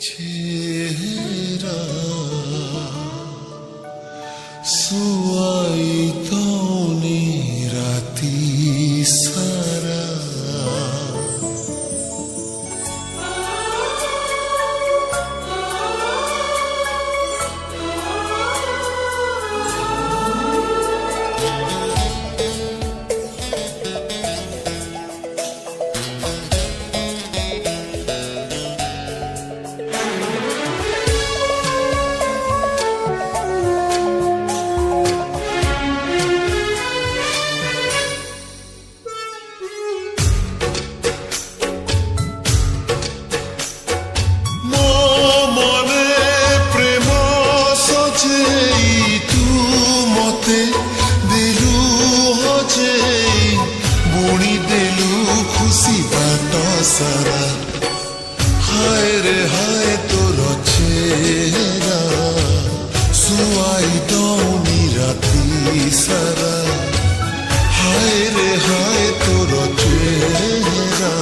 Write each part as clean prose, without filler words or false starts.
चेहरा सुआई तौने राती सारा सारा हाय रे हाय तोर चेहरा सुआई दौनी राती सारा हाय रे हाय तोर चेहरा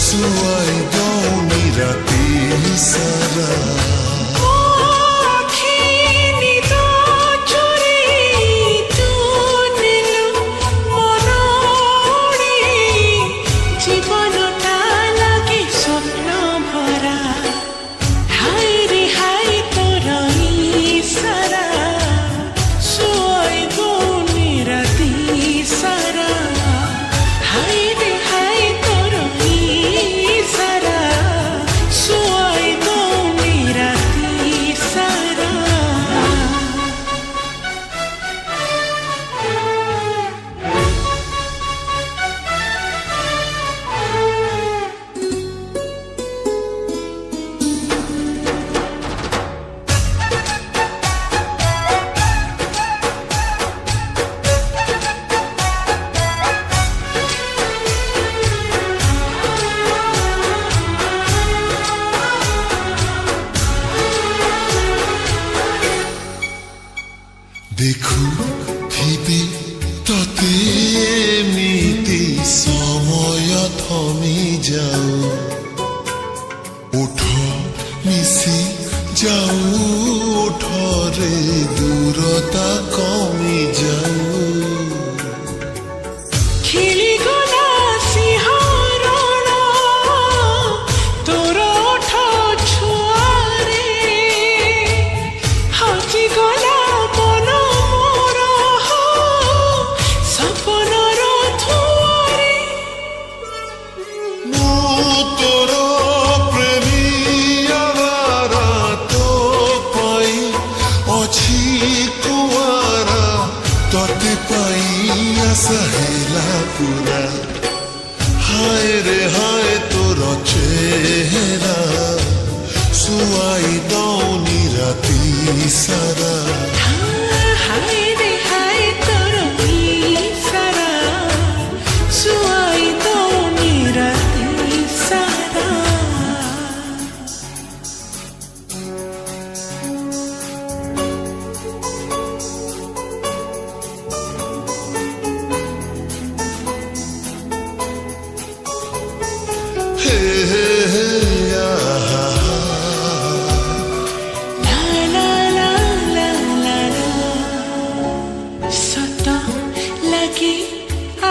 सुआई दौनी राती सारा দেখুথিবি ততে এমিতি সময় থমি যাও ওঠ মিশি যাও ওঠরে দূরতা কমি যাও तोते पाइया सहेला पूरा हाय रे हाय तोर चेहरा सुआई दौनी राती सारा हाय रे हाय तोर सारा सुआई दौनी राती सारा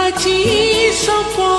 আজি সপন